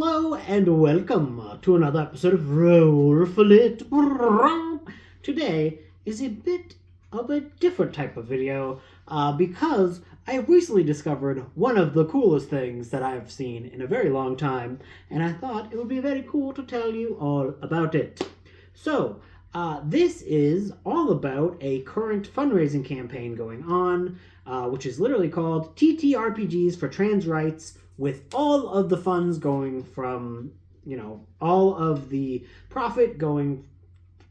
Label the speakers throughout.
Speaker 1: Hello and welcome to another episode of Roll for It. Today is a bit of a different type of video because I have recently discovered one of the coolest things that I've seen in a very long time, and I thought it would be very cool to tell you all about it. So, this is all about a current fundraising campaign going on, which is literally called RPGS for Trans Rights, with all of the funds going from, all of the profit going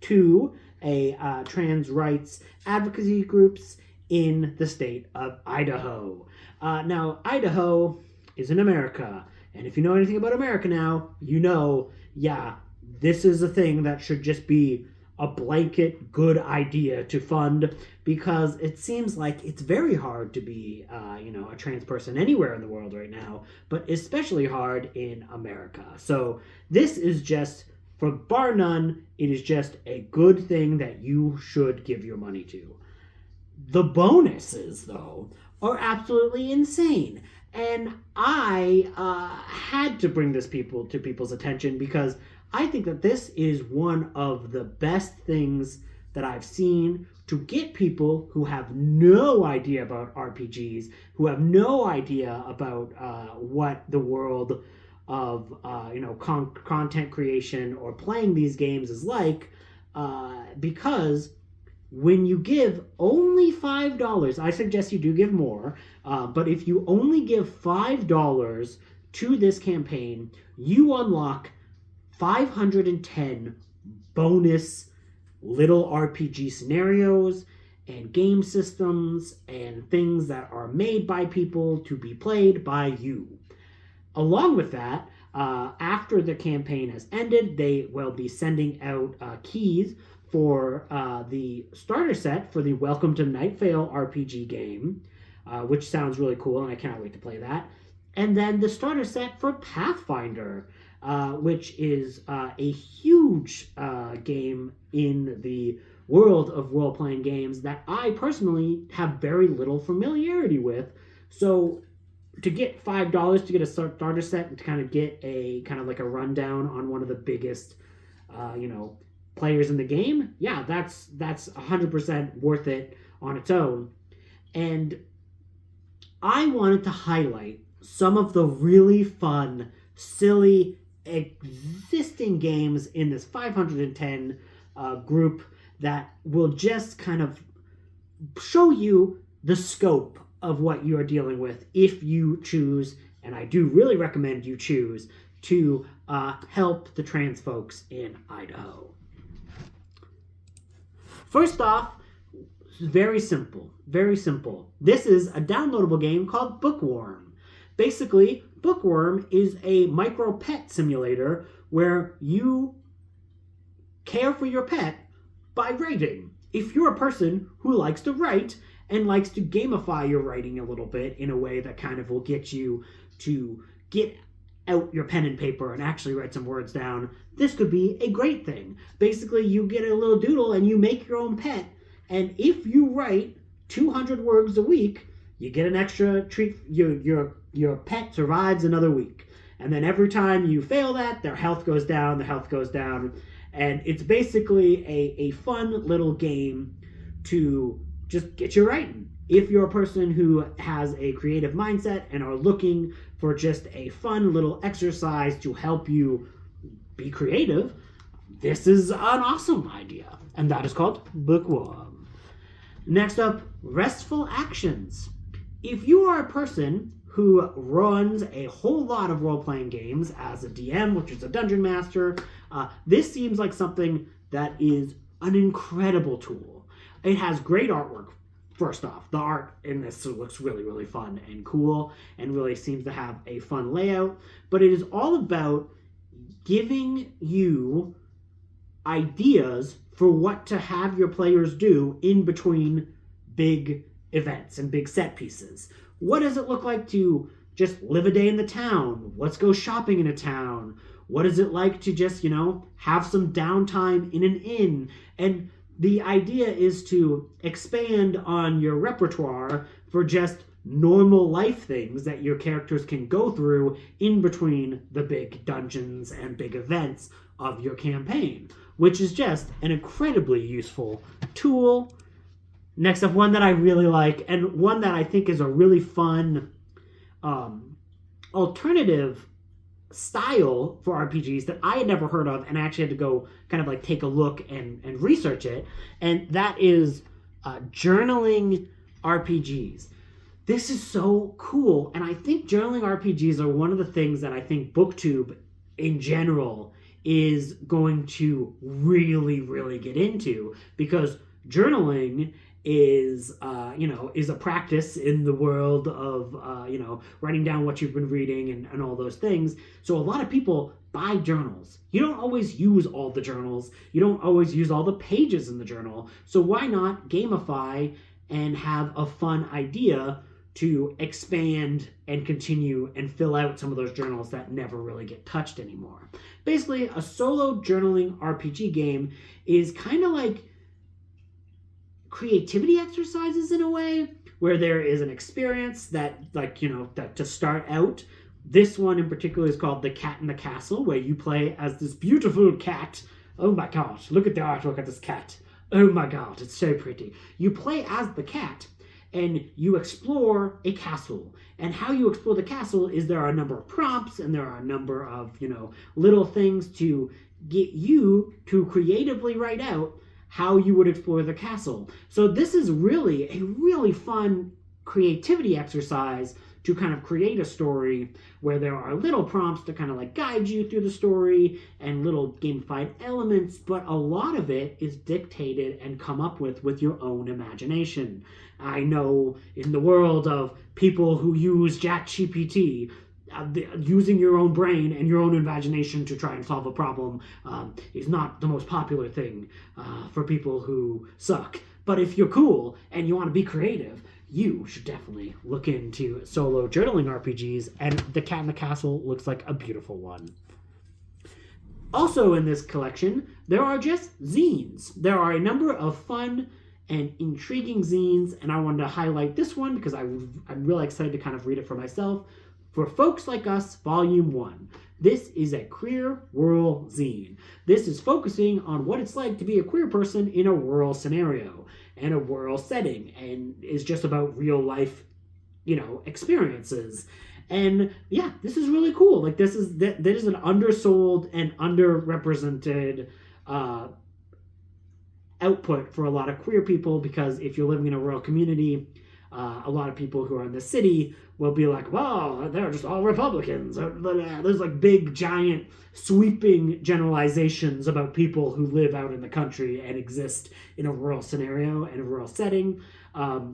Speaker 1: to a trans rights advocacy groups in the state of Idaho. Now, Idaho is in America, and if you know anything about America now, this is a thing that should just be a blanket good idea to fund, because it seems like it's very hard to be a trans person anywhere in the world right now, but especially hard in America. So this is just, for bar none, it is just a good thing that you should give your money to. The bonuses, though, are absolutely insane, and I had to bring this to people's attention because I think that this is one of the best things that I've seen to get people who have no idea about RPGs, who have no idea about what the world of content creation or playing these games is like, because when you give only $5, I suggest you do give more, but if you only give $5 to this campaign, you unlock 510 bonus little RPG scenarios and game systems and things that are made by people to be played by you. Along with that, after the campaign has ended, they will be sending out keys for the starter set for the Welcome to Night Vale RPG game, which sounds really cool, and I cannot wait to play that. And then the starter set for Pathfinder, which is a huge game in the world of role-playing games that I personally have very little familiarity with. So to get $5 to get a starter set and to kind of get a kind of like a rundown on one of the biggest, players in the game, that's 100% worth it on its own. And I wanted to highlight some of the really fun, silly, existing games in this 510 group that will just kind of show you the scope of what you are dealing with if you choose, and I do really recommend you choose, to help the trans folks in Idaho. First off, very simple. This is a downloadable game called Bookworm. Basically, Bookworm is a micro pet simulator where you care for your pet by writing. If you're a person who likes to write and likes to gamify your writing a little bit in a way that kind of will get you to get out your pen and paper and actually write some words down, this could be a great thing. Basically, you get a little doodle and you make your own pet, and if you write 200 words a week, you get an extra treat. Your pet survives another week. And then every time you fail that, their health goes down, and it's basically a fun little game to just get you writing. If you're a person who has a creative mindset and are looking for just a fun little exercise to help you be creative, this is an awesome idea. And that is called Bookworm. Next up, Restful Actions. If you are a person who runs a whole lot of role-playing games as a DM, which is a dungeon master, this seems like something that is an incredible tool. It has great artwork. First off, the art in this looks really, really fun and cool and really seems to have a fun layout, but it is all about giving you ideas for what to have your players do in between big events and big set pieces. What does it look like to just live a day in the town? Let's go shopping in a town. What is it like to just, have some downtime in an inn? And the idea is to expand on your repertoire for just normal life things that your characters can go through in between the big dungeons and big events of your campaign, which is just an incredibly useful tool. Next up, one that I really like, and one that I think is a really fun alternative style for RPGs that I had never heard of, and I actually had to go kind of like take a look and research it, and that is journaling RPGs. This is so cool, and I think journaling RPGs are one of the things that I think BookTube in general is going to really, really get into, because journaling is a practice in the world of writing down what you've been reading and all those things. So a lot of people buy journals. You don't always use all the journals. You don't always use all the pages in the journal. So why not gamify and have a fun idea to expand and continue and fill out some of those journals that never really get touched anymore. Basically, a solo journaling RPG game is kind of like creativity exercises in a way, where there is an experience that, that to start out. This one in particular is called The Cat in the Castle, where you play as this beautiful cat. Oh my gosh, look at the artwork of this cat. Oh my god, it's so pretty. You play as the cat, and you explore a castle. And how you explore the castle is there are a number of prompts, and there are a number of, little things to get you to creatively write out how you would explore the castle. So this is really a really fun creativity exercise to kind of create a story where there are little prompts to kind of like guide you through the story and little gamified elements, but a lot of it is dictated and come up with your own imagination. I know in the world of people who use ChatGPT, using your own brain and your own imagination to try and solve a problem is not the most popular thing for people who suck. But if you're cool and you want to be creative, you should definitely look into solo journaling RPGs, and The Cat in the Castle looks like a beautiful one. Also in this collection, there are just zines. There are a number of fun and intriguing zines, and I wanted to highlight this one because I'm really excited to kind of read it for myself. For Folks Like Us, Volume 1. This is a queer rural zine. This is focusing on what it's like to be a queer person in a rural scenario and a rural setting, and is just about real life, experiences. And yeah, this is really cool. Like this is an undersold and underrepresented output for a lot of queer people, because if you're living in a rural community, a lot of people who are in the city will be like, well, they're just all Republicans. There's like big, giant, sweeping generalizations about people who live out in the country and exist in a rural scenario and a rural setting.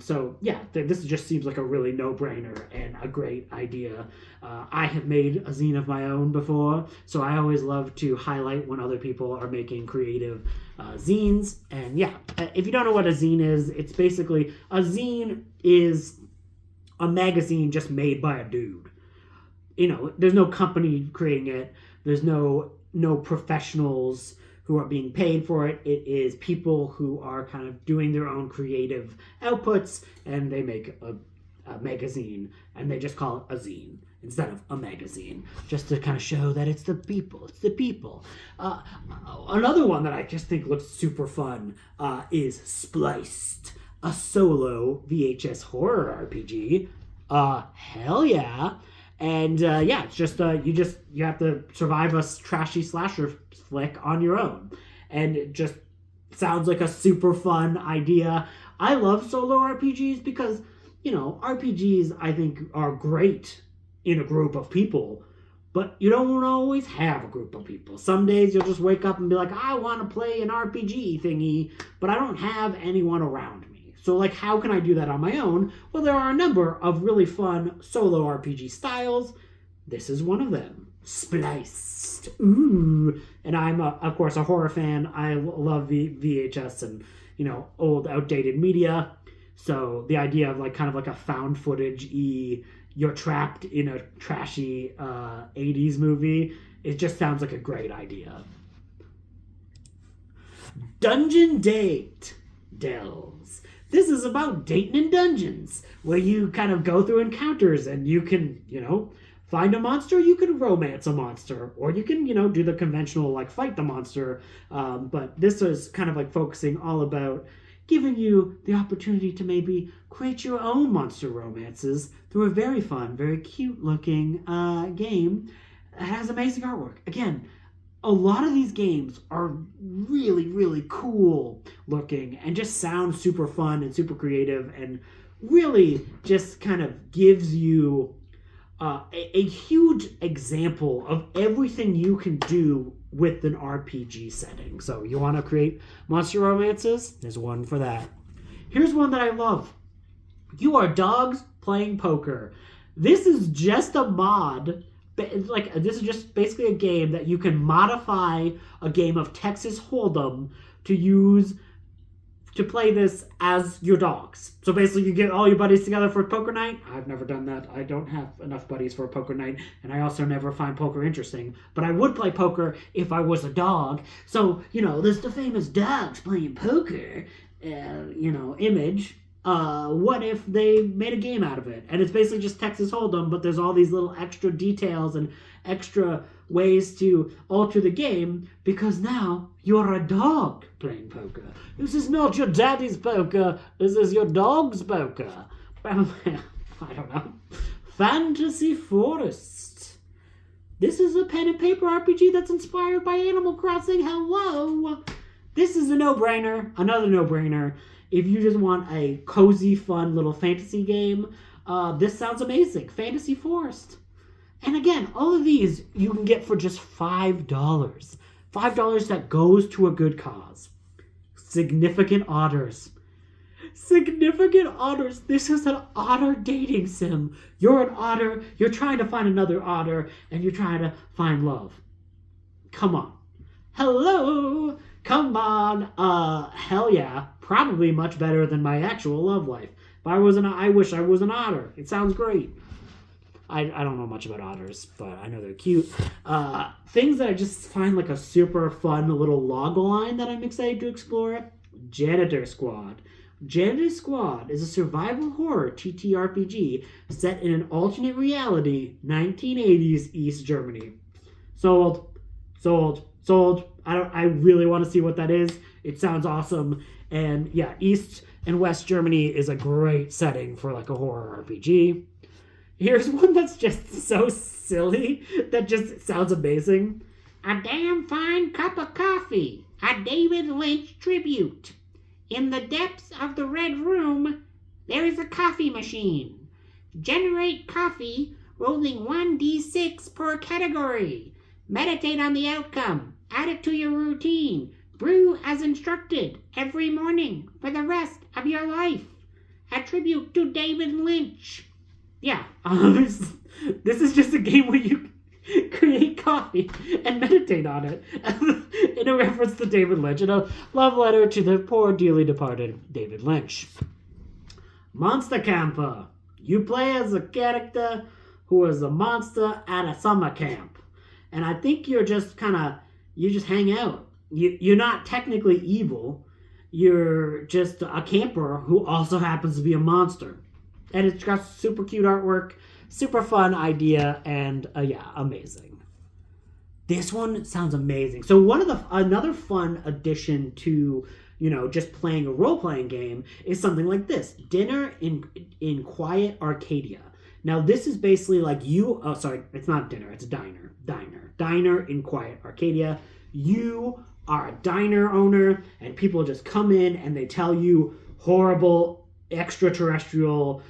Speaker 1: So yeah, this just seems like a really no-brainer and a great idea. I have made a zine of my own before, so I always love to highlight when other people are making creative zines. And yeah, if you don't know what a zine is, it's basically, a zine is a magazine just made by a dude. There's no company creating it. There's no professionals who are being paid for it. It is people who are kind of doing their own creative outputs, and they make a magazine, and they just call it a zine instead of a magazine, just to kind of show that it's the people. It's the people. Another one that I just think looks super fun is Spliced, a solo VHS horror RPG. Hell yeah. And it's just you have to survive a trashy slasher flick on your own, and it just sounds like a super fun idea. I love solo RPGs because RPGs I think are great in a group of people, but you don't always have a group of people. Some days you'll just wake up and be like, I want to play an RPG thingy, but I don't have anyone around me. So like, how can I do that on my own? Well, there are a number of really fun solo RPG styles. This is one of them. Spliced. Ooh. And I'm, of course, a horror fan. I love VHS and, old, outdated media. So the idea of kind of a found footage-y, you're trapped in a trashy 80s movie, it just sounds like a great idea. Dungeon Date Delves. This is about dating in dungeons, where you kind of go through encounters and you can, find a monster, you can romance a monster, or you can, do the conventional, like, fight the monster. But this is kind of like focusing all about giving you the opportunity to maybe create your own monster romances through a very fun, very cute looking game. It has amazing artwork. Again, a lot of these games are really, really cool looking and just sound super fun and super creative and really just kind of gives you a huge example of everything you can do with an RPG setting. So you want to create monster romances? There's one for that. Here's one that I love. You are dogs playing poker. This is just a mod. This is just basically a game that you can modify a game of Texas Hold'em to use to play this as your dogs. So basically you get all your buddies together for a poker night. I've never done that. I don't have enough buddies for a poker night, and I also never find poker interesting. But I would play poker if I was a dog. So, there's the famous dogs playing poker, image. What if they made a game out of it? And it's basically just Texas Hold'em, but there's all these little extra details and extra ways to alter the game because now you're a dog playing poker. This is not your daddy's poker. This is your dog's poker. I don't know. Fantasy Forest. This is a pen and paper RPG that's inspired by Animal Crossing. Hello. This is a no-brainer. Another no-brainer. If you just want a cozy, fun little fantasy game, this sounds amazing. Fantasy Forest. And again, all of these you can get for just $5. $5 that goes to a good cause. Significant Otters. Significant Otters. This is an otter dating sim. You're an otter. You're trying to find another otter. And you're trying to find love. Come on. Hello. Come on. Hell yeah. Probably much better than my actual love life. If I was I wish I was an otter. It sounds great. I don't know much about otters, but I know they're cute. Things that I just find like a super fun little log line that I'm excited to explore. Janitor Squad. Janitor Squad is a survival horror TTRPG set in an alternate reality, 1980s East Germany. Sold. I really want to see what that is. It sounds awesome. And yeah, East and West Germany is a great setting for like a horror RPG. Here's one that's just so silly that just sounds amazing. A damn fine cup of coffee. A David Lynch tribute. In the depths of the Red Room, there is a coffee machine. Generate coffee, rolling 1d6 per category. Meditate on the outcome. Add it to your routine. Brew as instructed every morning for the rest of your life. A tribute to David Lynch. Yeah, this is just a game where you create coffee and meditate on it in a reference to David Lynch and a love letter to the poor dearly departed David Lynch. Monster Camper. You play as a character who is a monster at a summer camp. And I think you just hang out. You're not technically evil. You're just a camper who also happens to be a monster. And it's got super cute artwork, super fun idea, and amazing. This one sounds amazing. So another fun addition to, just playing a role-playing game is something like this. Dinner in Quiet Arcadia. Now, this is basically like it's not dinner, it's a diner. Diner in Quiet Arcadia. You are a diner owner, and people just come in and they tell you horrible extraterrestrial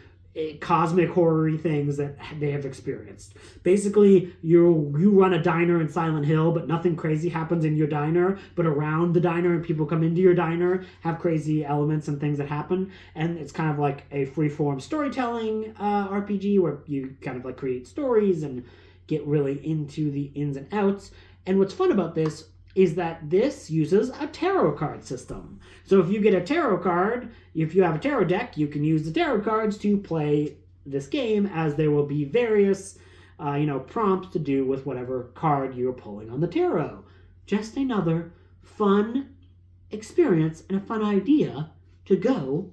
Speaker 1: cosmic horror-y things that they have experienced. Basically, you run a diner in Silent Hill, but nothing crazy happens in your diner, but around the diner and people come into your diner have crazy elements and things that happen, and it's kind of like a free-form storytelling RPG where you kind of like create stories and get really into the ins and outs. And what's fun about this is that this uses a tarot card system. So if you get a tarot card, if you have a tarot deck, you can use the tarot cards to play this game, as there will be various, prompts to do with whatever card you're pulling on the tarot. Just another fun experience and a fun idea to go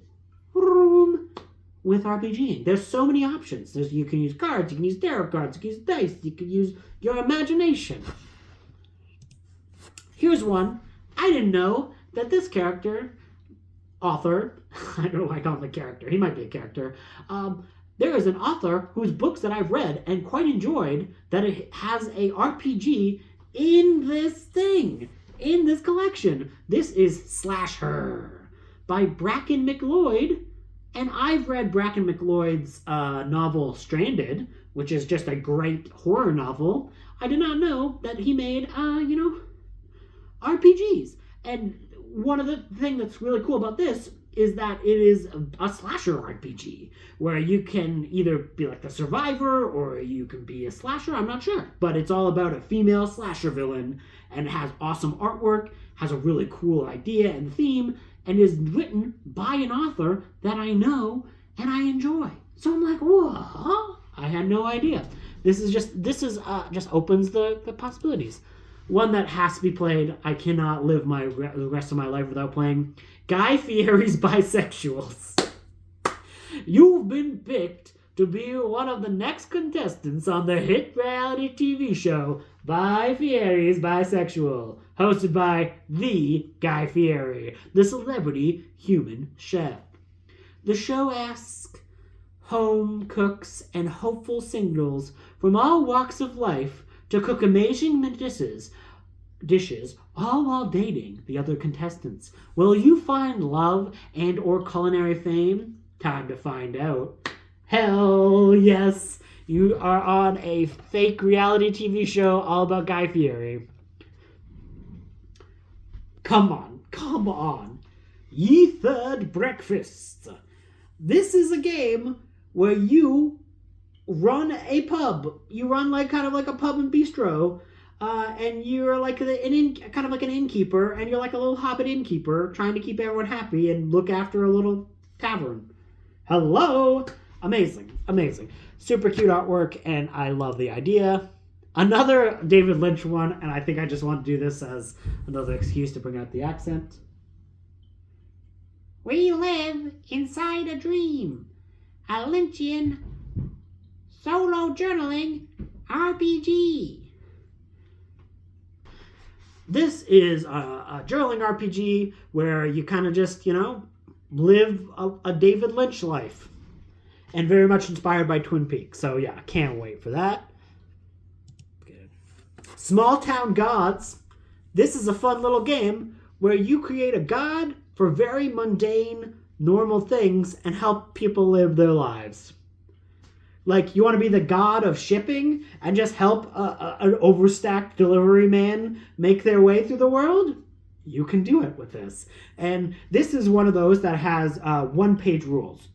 Speaker 1: with RPGing. There's so many options. You can use cards, you can use tarot cards, you can use dice, you can use your imagination. Here's one. I didn't know that this author, I don't know why I call him a character, he might be a character. There is an author whose books that I've read and quite enjoyed that it has a RPG in this collection. This is Slasher by Bracken McLeod. And I've read Bracken McLeod's novel Stranded, which is just a great horror novel. I did not know that he made, RPGs. And one of the things that's really cool about this is that it is a slasher RPG, where you can either be like the survivor or you can be a slasher, I'm not sure. But it's all about a female slasher villain, and it has awesome artwork, has a really cool idea and theme, and is written by an author that I know and I enjoy. So I'm like, whoa, I had no idea. This just opens the possibilities. One that has to be played, I cannot live the rest of my life without playing, Guy Fieri's Bisexuals. You've been picked to be one of the next contestants on the hit reality TV show Guy Fieri's Bisexual, hosted by the Guy Fieri, the celebrity human chef. The show asks home cooks and hopeful singles from all walks of life to cook amazing dishes, all while dating the other contestants. Will you find love and or culinary fame? Time to find out. Hell yes! You are on a fake reality TV show all about Guy Fieri. Come on. Ye Third Breakfast. This is a game where you run a pub. You run kind of like a pub and bistro, and you're like kind of like an innkeeper, and you're like a little hobbit innkeeper trying to keep everyone happy and look after a little tavern. Hello! Amazing. Super cute artwork, and I love the idea. Another David Lynch one, and I think I just want to do this as another excuse to bring out the accent. We live inside a dream. A Lynchian solo journaling RPG. This is a journaling RPG where you kind of just, live a David Lynch life. And very much inspired by Twin Peaks. So yeah, can't wait for that. Good. Small Town Gods. This is a fun little game where you create a god for very mundane, normal things and help people live their lives. Like, you want to be the god of shipping and just help an overstacked delivery man make their way through the world? You can do it with this. And this is one of those that has one-page rules.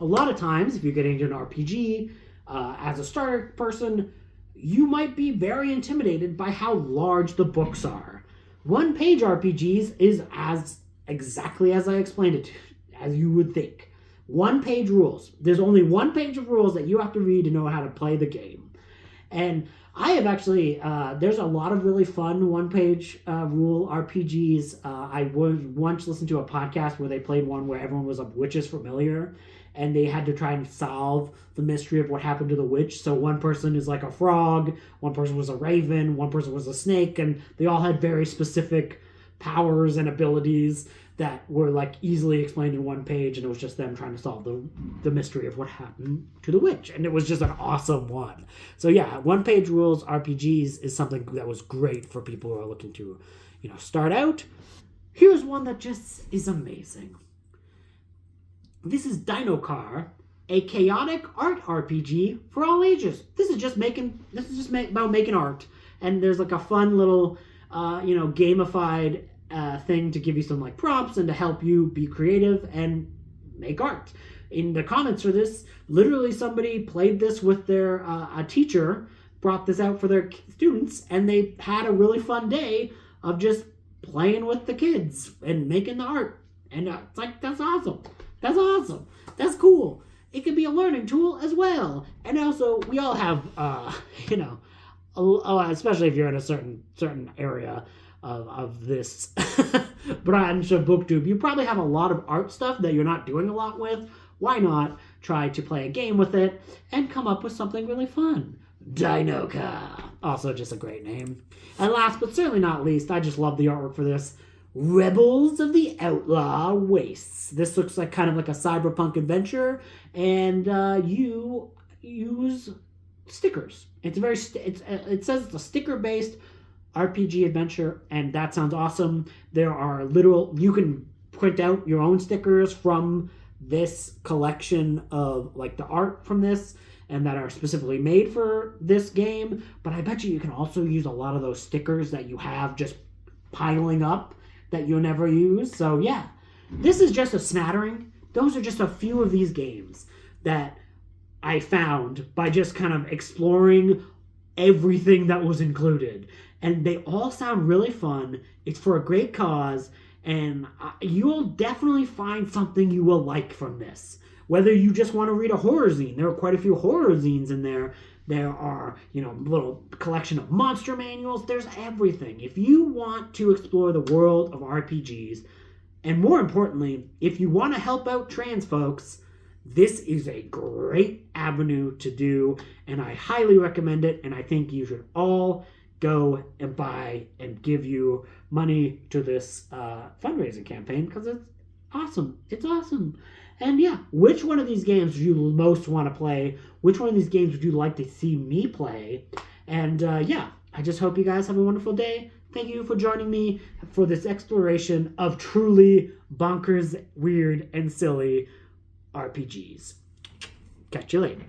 Speaker 1: A lot of times, if you're getting into an RPG, as a starter person, you might be very intimidated by how large the books are. One-page RPGs is exactly as I explained it, as you would think. One-page rules. There's only one page of rules that you have to read to know how to play the game. And I have actually, there's a lot of really fun one-page rule RPGs. I once listened to a podcast where they played one where everyone was a witch's familiar, and they had to try and solve the mystery of what happened to the witch. So one person is like a frog, one person was a raven, one person was a snake, and they all had very specific powers and abilities that were easily explained in one page, and it was just them trying to solve the mystery of what happened to the witch. And it was just an awesome one. So yeah, one-page rules RPGs is something that was great for people who are looking to, start out. Here's one that just is amazing. This is Dino Car, a chaotic art RPG for all ages. This is just about making art, and there's a fun little, gamified thing to give you some prompts and to help you be creative and make art. In the comments for this, literally somebody played this with their a teacher, brought this out for their students, and they had a really fun day of just playing with the kids and making the art. And it's that's awesome. That's awesome. That's cool. It can be a learning tool as well. And also, we all have, especially if you're in a certain area, of this branch of BookTube. You probably have a lot of art stuff that you're not doing a lot with. Why not try to play a game with it and come up with something really fun? Dinoca. Also just a great name. And last but certainly not least, I just love the artwork for this. Rebels of the Outlaw Wastes. This looks like kind of like a cyberpunk adventure, and you use stickers. It says it's a sticker-based RPG adventure, and that sounds awesome. There are you can print out your own stickers from this collection of like the art from this, and that are specifically made for this game. But I bet you can also use a lot of those stickers that you have just piling up that you'll never use. So yeah, this is just a smattering. Those are just a few of these games that I found by just kind of exploring everything that was included. And they all sound really fun. It's for a great cause, and you'll definitely find something you will like from this. Whether you just want to read a horror zine, there are quite a few horror zines in there. There are, little collection of monster manuals. There's everything. If you want to explore the world of RPGs, and more importantly, if you want to help out trans folks, this is a great avenue to do, and I highly recommend it, and I think you should all go and buy and give you money to this fundraising campaign, because it's awesome. It's awesome. And yeah, which one of these games do you most want to play? Which one of these games would you like to see me play? And yeah, I just hope you guys have a wonderful day. Thank you for joining me for this exploration of truly bonkers, weird, and silly RPGs. Catch you later.